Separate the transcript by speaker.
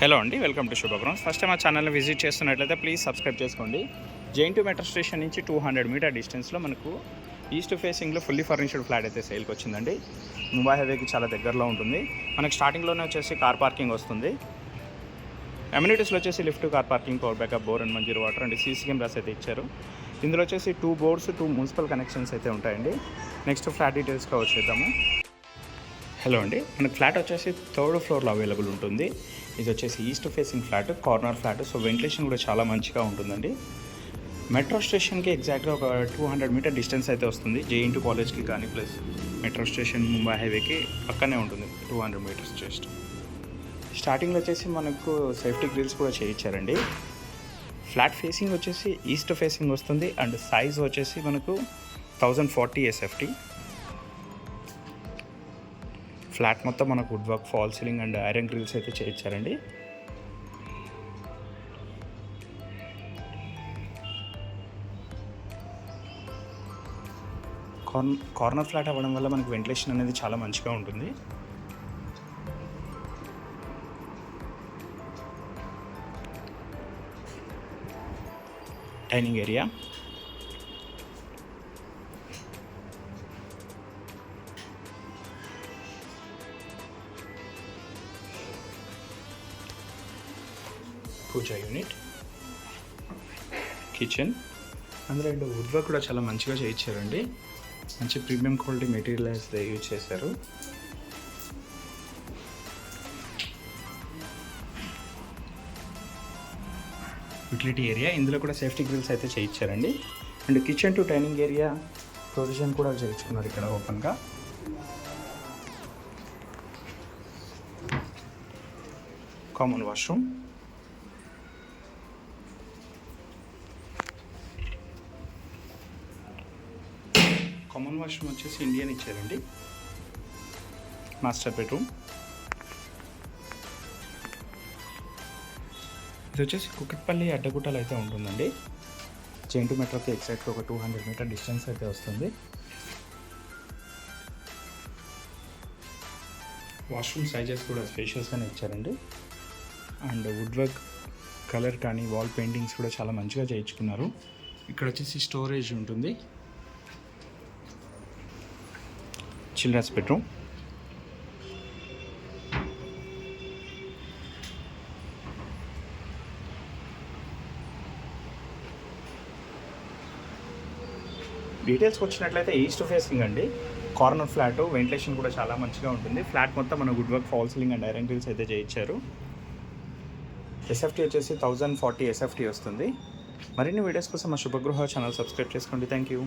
Speaker 1: Hello అండి, welcome to శుభగ్రౌండ్స్. First time మా ఛానల్ని విజిట్ చేస్తున్నట్లయితే ప్లీజ్ సబ్స్క్రైబ్ చేసుకోండి. జైన్ మెట్రో స్టేషన్ నుంచి 200 మీటర్ డిస్టెన్స్లో మనకు ఈస్ట్ ఫేసింగ్లో ఫుల్లీ ఫర్నిష్డ్ ఫ్లాట్ అయితే సేల్కి వచ్చిందండి. ముంబై హైవేకి చాలా దగ్గరలో ఉంటుంది. మనకు స్టార్టింగ్లోనే వచ్చేసి కార్ పార్కింగ్ వస్తుంది. అమ్యూనిటీస్లో వచ్చేసి lift, car parking, power backup, bore and మంజూరు వాటర్ అండ్ సీసీ కెమెరాస్ అయితే ఇచ్చారు. ఇందులో వచ్చేసి 2 బోర్డ్స్, 2 మున్సిపల్ కనెక్షన్స్ అయితే ఉంటాయండి. నెక్స్ట్ ఫ్లాట్ డీటెయిల్స్గా వచ్చేద్దాము. హలో అండి, మనకు ఫ్లాట్ వచ్చేసి 3rd ఫ్లోర్లో అవైలబుల్ ఉంటుంది. ఇది వచ్చేసి east facing flat, corner flat. So ventilation కూడా చాలా మంచిగా ఉంటుందండి. మెట్రో స్టేషన్కి ఎగ్జాక్ట్గా ఒక 200 మీటర్ డిస్టెన్స్ అయితే వస్తుంది. జేఎన్టీ కాలేజ్కి కానీ ప్లస్ మెట్రో స్టేషన్ ముంబై హైవేకి పక్కనే ఉంటుంది. 200 మీటర్స్ జస్ట్. స్టార్టింగ్లో వచ్చేసి మనకు సేఫ్టీ గ్రిల్స్ కూడా చేయించారండి. ఫ్లాట్ ఫేసింగ్ వచ్చేసి ఈస్ట్ ఫేసింగ్ వస్తుంది అండ్ సైజ్ వచ్చేసి మనకు 1040 SFT. ఫ్లాట్ మొత్తం మనకు wood work, fall ceiling and iron grills అయితే చేయించారండి. కార్నర్ ఫ్లాట్ అవ్వడం వల్ల మనకు వెంటిలేషన్ అనేది చాలా మంచిగా ఉంటుంది. Dining area, puja unit, kitchen. అందులో వుడ్ వర్క్ కూడా చాలా మంచిగా చేయించారండి. మంచి ప్రీమియం క్వాలిటీ మెటీరియల్స్ యూజ్ చేశారు. యూటిలిటీ ఏరియా, ఇందులో కూడా సేఫ్టీ గ్రిల్స్ అయితే చేయించారండి. And kitchen to dining area provision కూడా చేయించుకున్నారు ఇక్కడ ఓపెన్గా. కామన్ వాష్రూమ్, కామన్ వాష్రూమ్ వచ్చేసి ఇండియన్ ఇచ్చారండి. మాస్టర్ బెడ్రూమ్, ఇది వచ్చేసి కుకట్పల్లి అడ్డగుట్టలు అయితే ఉంటుందండి. జైన్ మెట్రోకి ఎగ్జాక్ట్గా ఒక 200 మీటర్ డిస్టెన్స్ అయితే వస్తుంది. వాష్రూమ్ సైజెస్ కూడా స్పేషియస్గానే ఇచ్చారండి. అండ్ వుడ్ వర్క్ కలర్ కానీ వాల్ పెయింటింగ్స్ కూడా చాలా మంచిగా చేయించుకున్నారు. ఇక్కడ వచ్చేసి స్టోరేజ్ ఉంటుంది. చిల్డ్రన్స్ బెడ్రూమ్, డీటెయిల్స్కి వచ్చినట్లయితే ఈస్ట్ ఫేసింగ్ అండి, కార్నర్ ఫ్లాట్, వెంటిలేషన్ కూడా చాలా మంచిగా ఉంటుంది. ఫ్లాట్ మొత్తం మన wood work, fall ceiling and iron grills అయితే చేయించారు. SFT వచ్చేసి 1040 SFT వస్తుంది. మరిన్ని వీడియోస్ కోసం మా శుభగృహ ఛానల్ సబ్స్క్రైబ్ చేసుకోండి. Thank you.